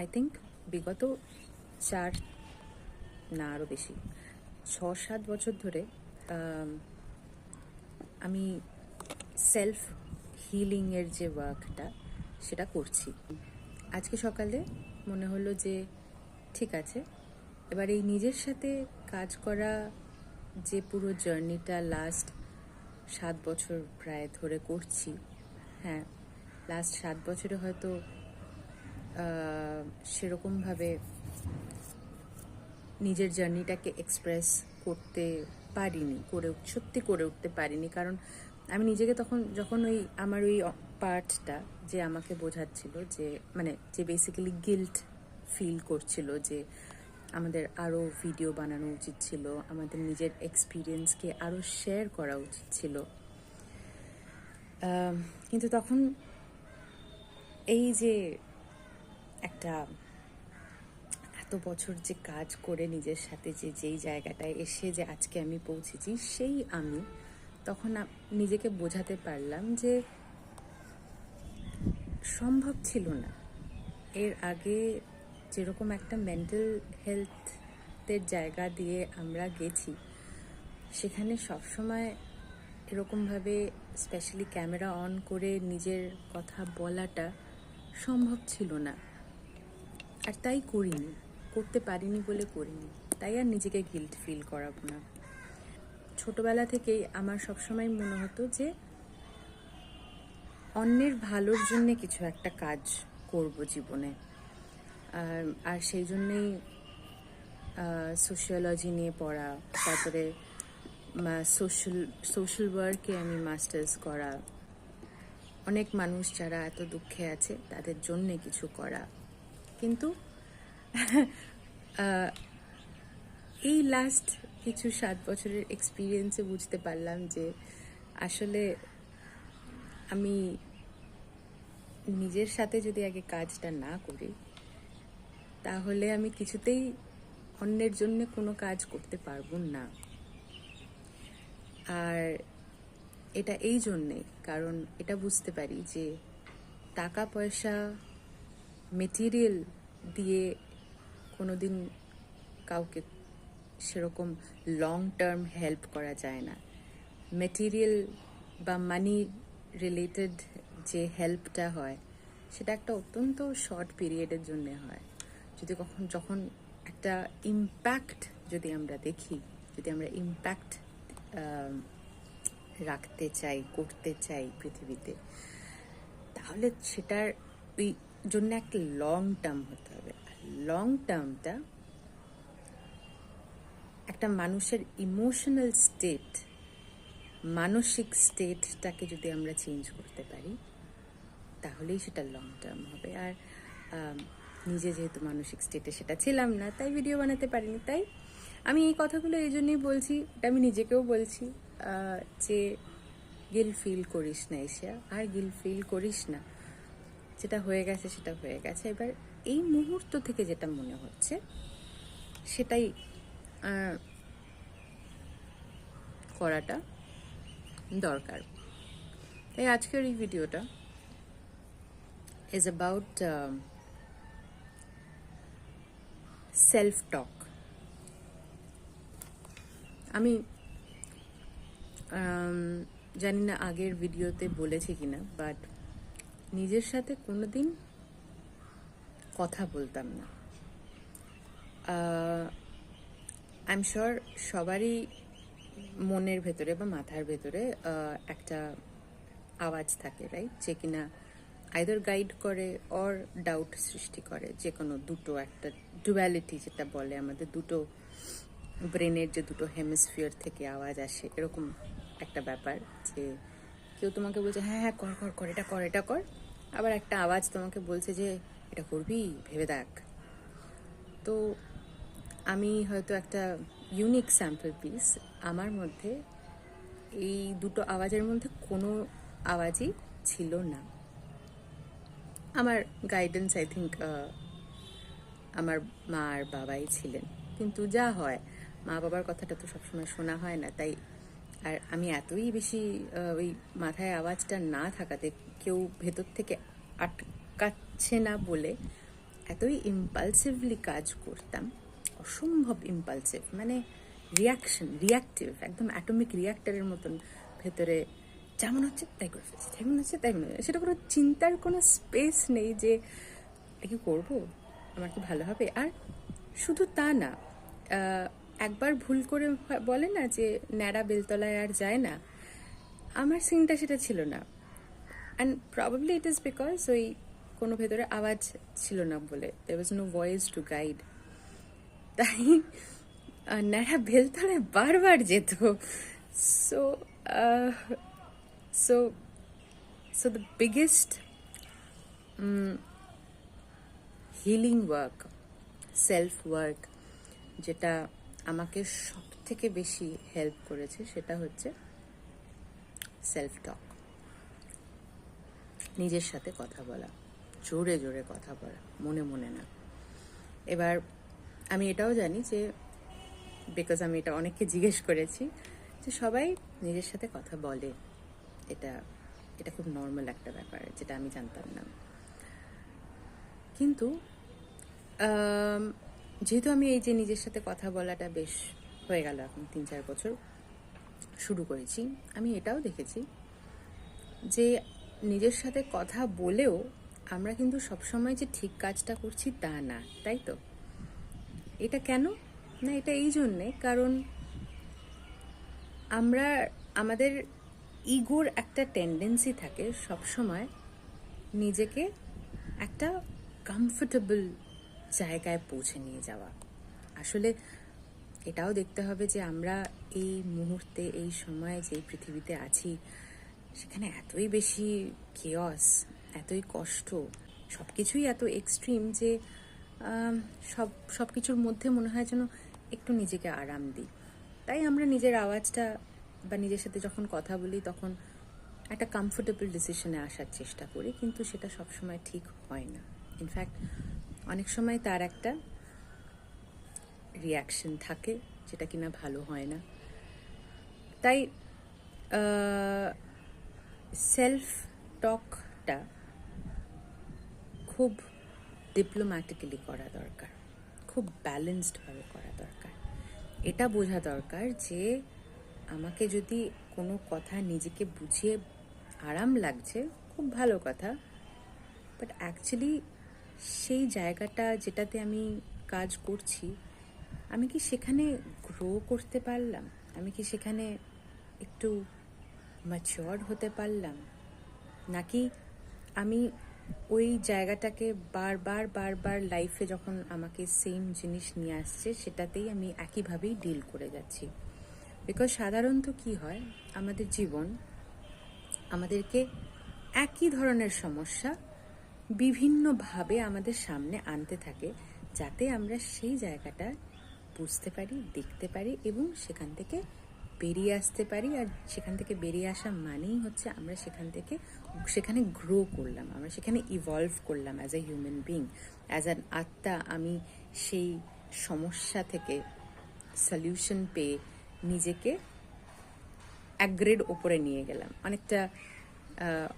I think বিগত 4 না আরও বেশি 6-7 বছর ধরে আমি সেলফ হিলিংয়ের যে ওয়ার্কটা সেটা করছি। আজকে সকালে মনে হলো যে ঠিক আছে, এবার এই নিজের সাথে কাজ করা যে পুরো জার্নিটা লাস্ট 7 বছর প্রায় ধরে করছি, হ্যাঁ লাস্ট 7 বছরে হয়তো সেরকমভাবে নিজের জার্নিটাকে এক্সপ্রেস করতে পারিনি, সত্যি করে উঠতে পারিনি। কারণ আমি নিজেকে তখন যখন আমার ওই পার্টটা যে আমাকে বোঝাচ্ছিল, যে যে বেসিক্যালি গিল্ট ফিল করছিল যে আমাদের আরও ভিডিও বানানো উচিত ছিল, আমাদের নিজের এক্সপিরিয়েন্সকে আরও শেয়ার করা উচিত ছিল, কিন্তু তখন এই যে একটা এত বছর যে কাজ করে নিজের সাথে যেই জায়গাটায় এসে যে আজকে আমি পৌঁছেছি, সেই আমি তখন নিজেকে বোঝাতে পারলাম যে সম্ভব ছিল না। এর আগে যেরকম একটা মেন্টাল হেলথের জায়গা দিয়ে আমরা গেছি, সেখানে সবসময় এরকমভাবে স্পেশালি ক্যামেরা অন করে নিজের কথা বলাটা সম্ভব ছিল না। আর তাই করিনি, করতে পারিনি বলে করিনি, তাই আর নিজেকে গিল্ট ফিল করাবো না। ছোটবেলা থেকেই আমার সবসময় মনে হতো যে অন্যের ভালোর জন্যে কিছু একটা কাজ করব জীবনে, আর সেই জন্যেই সোশিওলজি নিয়ে পড়া, তারপরে সোশ্যাল ওয়ার্কে আমি মাস্টার্স করা, অনেক মানুষ যারা এত দুঃখে আছে তাদের জন্যে কিছু করা। কিন্তু এই লাস্ট কিছু 7 বছরের এক্সপিরিয়েন্সে বুঝতে পারলাম যে আসলে আমি নিজের সাথে যদি আগে কাজটা না করি, তাহলে আমি কিছুতেই অন্যের জন্য কোনো কাজ করতে পারবো না। আর এটা এই জন্যেই, কারণ এটা বুঝতে পারি যে টাকা পয়সা মেটেরিয়াল দিয়ে কোনোদিন কাউকে সেরকম লং টার্ম হেল্প করা যায় না। মেটেরিয়াল বা মানি রিলেটেড যে হেল্পটা হয়, সেটা একটা অত্যন্ত শর্ট পিরিয়ডের জন্য হয়। যখন একটা ইম্প্যাক্ট যদি আমরা দেখি, যদি আমরা ইম্প্যাক্ট রাখতে চাই, করতে চাই পৃথিবীতে, তাহলে সেটার ওই জন্য একটা লং টার্ম হতে হবে। লং টার্মটা একটা মানুষের ইমোশনাল স্টেট, মানসিক স্টেটটাকে যদি আমরা চেঞ্জ করতে পারি, তাহলেই সেটা লং টার্ম হবে। আর নিজে যেহেতু মানসিক স্টেটে সেটা ছিলাম না, তাই ভিডিও বানাতে পারিনি। তাই আমি এই কথাগুলো এই জন্যই বলছি, এটা আমি নিজেকেও বলছি যে গিল্ট ফিল করিস না এশিয়া, আর গিল্ট ফিল করিস না, যেটা হয়ে গেছে সেটা হয়ে গেছে। এবার এই মুহূর্ত থেকে যেটা মনে হচ্ছে সেটাই করাটা দরকার। তাই আজকের এই ভিডিওটা ইজ অ্যাবাউট সেলফ টক। আমি জানি না আগের ভিডিওতে বলেছি কিনা, বাট নিজের সাথে কোনোদিন কথা বলতাম না। আই এম শিওর সবারই মনের ভেতরে বা মাথার ভেতরে একটা আওয়াজ থাকে, রাইট, যে কিনা আইদার গাইড করে অর ডাউট সৃষ্টি করে। যে কোনো দুটো, একটা ডুয়ালিটি যেটা বলে, আমাদের দুটো ব্রেনের যে দুটো হেমিসফিয়ার থেকে আওয়াজ আসে, এরকম একটা ব্যাপার। যে কেউ তোমাকে বলছে হ্যাঁ হ্যাঁ কর কর কর, এটা কর এটা কর, আবার একটা আওয়াজ তোমাকে বলছে যে এটা করবি, ভেবে দেখ। তো আমি হয়তো একটা ইউনিক স্যাম্পল পিস। আমার মধ্যে এই দুটো আওয়াজের মধ্যে কোনো আওয়াজই ছিল না। আমার গাইডেন্স আই থিঙ্ক আমার মা আর বাবাই ছিলেন, কিন্তু যা হয়, মা বাবার কথাটা তো সবসময় শোনা হয় না। তাই আর আমি এতই বেশি ওই মাথায় আওয়াজটা না থাকাতে কেউ ভেতর থেকে আটকাচ্ছে না বলে এতই ইম্পালসিভলি কাজ করতাম, অসম্ভব ইম্পালসিভ, মানে রিয়াক্টিভ, একদম অ্যাটমিক রিয়াক্টারের মতন ভেতরে যেমন হচ্ছে তাই করে ফেলছি, যেমন হচ্ছে তাই মনে হয়, সেটা কোনো চিন্তার কোনো স্পেস নেই যে এটা কি করবো, আমার কি ভালো হবে। আর শুধু তা না, একবার ভুল করে বলে না যে ন্যাড়া বেলতলায় আর যায় না, আমার সিনটা সেটা ছিল না। And probably it is because ওই কোনো ভেতরে আওয়াজ ছিল না বলে, there was no voice to guide. তাই ন্যাড়া বেলতলায় বারবার যেত। So so so the biggest healing work, self work, যেটা আমাকে সব থেকে বেশি হেল্প করেছে সেটা হচ্ছে সেলফ টক, নিজের সাথে কথা বলা, জোরে জোরে কথা বলা, মনে মনে না। এবার আমি এটাও জানি যে, বিকজ আমি এটা অনেককে জিজ্ঞেস করেছি, যে সবাই নিজের সাথে কথা বলে, এটা এটা খুব নর্মাল একটা ব্যাপার, যেটা আমি জানতাম না। কিন্তু যেহেতু আমি এই যে নিজের সাথে কথা বলাটা বেশ হয়ে গেল, এখন 3-4 বছর শুরু করেছি, আমি এটাও দেখেছি যে নিজের সাথে কথা বলেও আমরা কিন্তু সবসময় যে ঠিক কাজটা করছি তা না, তাই তো? এটা কেন না, এটা এই জন্যে কারণ আমরা আমাদের ইগোর একটা টেন্ডেন্সি থাকে সবসময় নিজেকে একটা কমফোর্টেবল জায়গায় পৌঁছে নিয়ে যাওয়া। আসলে এটাও দেখতে হবে যে আমরা এই মুহূর্তে, এই সময়ে যে পৃথিবীতে আছি, সেখানে এতই বেশি কেয়স, এতই কষ্ট, সব কিছুই এত এক্সট্রিম যে সব কিছুর মধ্যে মনে হয় যেন একটু নিজেকে আরাম দিই। তাই আমরা নিজের আওয়াজটা বা নিজের সাথে যখন কথা বলি তখন একটা কমফোর্টেবল ডিসিশনে আসার চেষ্টা করি, কিন্তু সেটা সবসময় ঠিক হয় না। ইনফ্যাক্ট অনেক সময় তার একটা রিয়াকশন থাকে যেটা কিনা ভালো হয় না। তাই সেলফ টকটা খুব ডিপ্লোম্যাটিক্যালি করা দরকার, খুব ব্যালেন্সডভাবে করা দরকার। এটা বোঝা দরকার যে আমাকে যদি কোনো কথা নিজেকে বুঝিয়ে আরাম লাগছে, খুব ভালো কথা, বাট অ্যাকচুয়ালি সেই জায়গাটা যেটাতে আমি কাজ করছি, আমি কি সেখানে গ্রো করতে পারলাম? আমি কি সেখানে একটু ম্যাচিওর হতে পারলাম? নাকি আমি ওই জায়গাটাকে বারবার বারবার লাইফে যখন আমাকে সেম জিনিস নিয়ে আসছে সেটাতেই আমি একইভাবেই ডিল করে যাচ্ছি? বিকজ সাধারণত কি হয়, আমাদের জীবন আমাদেরকে একই ধরনের সমস্যা বিভিন্নভাবে আমাদের সামনে আনতে থাকে, যাতে আমরা সেই জায়গাটা বুঝতে পারি, দেখতে পারি এবং সেখান থেকে বেরিয়ে আসতে পারি। আর সেখান থেকে বেরিয়ে আসা মানেই হচ্ছে আমরা সেখানে গ্রো করলাম, আমরা সেখানে ইভলভ করলাম as a human being, as an আত্মা। আমি সেই সমস্যা থেকে সলিউশন পেয়ে নিজেকে এক গ্রেড ওপরে নিয়ে গেলাম।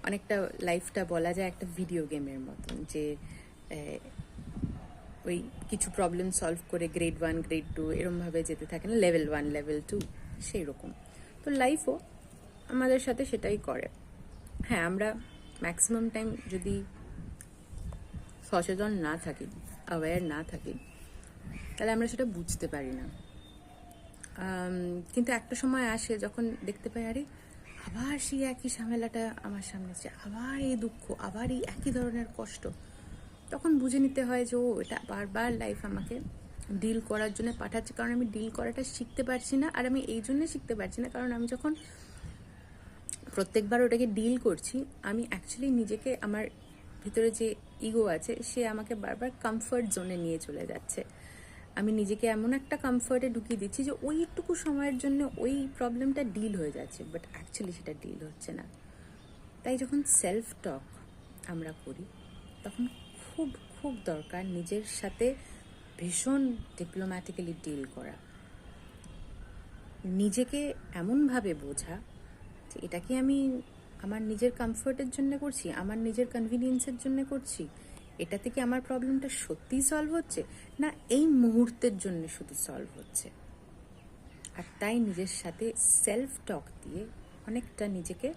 অনেকটা লাইফটা বলা যায় একটা ভিডিও গেমের মতন, যে ওই কিছু প্রবলেম সলভ করে গ্রেড 1, গ্রেড 2 এরমভাবে যেতে থাকে না, লেভেল 1, লেভেল 2, সেই রকম। তো লাইফও আমাদের সাথে সেটাই করে। হ্যাঁ, আমরা ম্যাক্সিমাম টাইম যদি সচেতন না থাকি, অ্যাওয়্যার না থাকি, তাহলে আমরা সেটা বুঝতে পারি না। কিন্তু একটা সময় আসে যখন দেখতে পাই, আরে আবার সেই একই ঝামেলাটা আমার সামনে এসেছে, আবার এই দুঃখ, আবার এই একই ধরনের কষ্ট। তখন বুঝে নিতে হয় যে ও এটা বারবার লাইফ আমাকে ডিল করার জন্য পাঠাচ্ছে, কারণ আমি ডিল করাটা শিখতে পারছি না। আর আমি এই জন্য শিখতে পারছি না কারণ আমি যখন প্রত্যেকবার ওটাকে ডিল করছি, আমি অ্যাকচুয়ালি নিজেকে, আমার ভিতরে যে ইগো আছে সে আমাকে বারবার কমফর্ট জোনে নিয়ে চলে যাচ্ছে। আমি নিজেকে এমন একটা কমফর্টে ঢুকিয়ে দিচ্ছি যে ওইটুকু সময়ের জন্য ওই প্রবলেমটা ডিল হয়ে যাচ্ছে, বাট অ্যাকচুয়ালি সেটা ডিল হচ্ছে না। তাই যখন সেলফ টক আমরা করি তখন খুব খুব দরকার নিজের সাথে ভীষণ ডিপ্লোম্যাটিক্যালি ডিল করা, নিজেকে এমনভাবে বোঝা যে এটা কি আমি আমার নিজের কমফোর্টের জন্য করছি, আমার নিজের কনভিনিয়েন্সের জন্য করছি, এটাতে কি আমার প্রবলেমটা সত্যিই সলভ হচ্ছে, না এই মুহূর্তের জন্য শুধু সলভ হচ্ছে? আর তাই নিজের সাথে সেলফ টক দিয়ে অনেকটা নিজেকে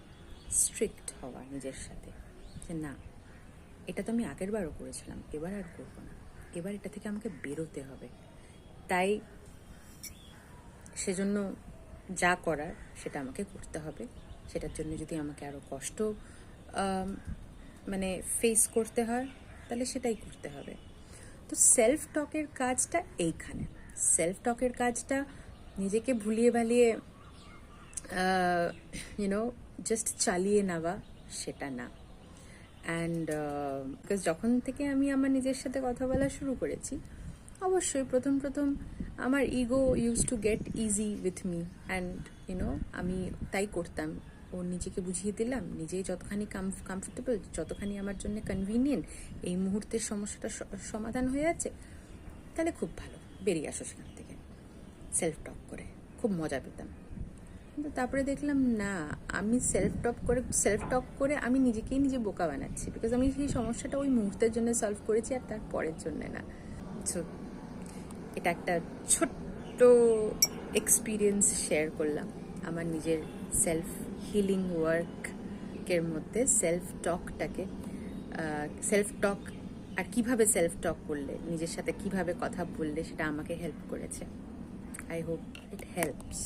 স্ট্রিক্ট হওয়া নিজের সাথে, যে না, এটা তো আমি আগের বারও করেছিলাম, এবার আর করবো না, এবার এটা থেকে আমাকে বেরোতে হবে। তাই সেজন্য যা করার সেটা আমাকে করতে হবে। সেটার জন্য যদি আমাকে আরও কষ্ট মানে ফেস করতে হয়, তাহলে সেটাই করতে হবে। তো সেলফ টকের কাজটা এইখানে। সেলফ টকের কাজটা নিজেকে ভুলিয়ে ভালিয়ে ইউনো জাস্ট চালিয়ে নেওয়া, সেটা না। অ্যান্ড বিকজ যখন থেকে আমি আমার নিজের সাথে কথা বলা শুরু করেছি, অবশ্যই প্রথম প্রথম আমার ego use to get easy with me, and আমি তাই করতাম। ও নিজেকে বুঝিয়ে দিলাম, নিজেই যতখানি কমফোর্টেবল, যতখানি আমার জন্য কনভিনিয়েন্ট, এই মুহূর্তের সমস্যাটা সমাধান হয়ে যাচ্ছে, তাহলে খুব ভালো, বেরিয়ে আসো সেখান থেকে। সেলফ টক করে খুব মজা পেতাম। কিন্তু তারপরে দেখলাম না, আমি সেলফ টক করে আমি নিজেকেই নিজে বোকা বানাচ্ছি, বিকজ আমি সেই সমস্যাটা ওই মুহূর্তের জন্য সলভ করেছি, আর তার পরের জন্য না। সো এটা একটা ছোট্ট এক্সপিরিয়েন্স শেয়ার করলাম আমার নিজের সেলফ হিলিং ওয়ার্কের মধ্যে। সেলফ টক আর কিভাবে সেলফ টক করলে, নিজের সাথে কিভাবে কথা বললে সেটা আমাকে হেল্প করেছে। I hope it helps.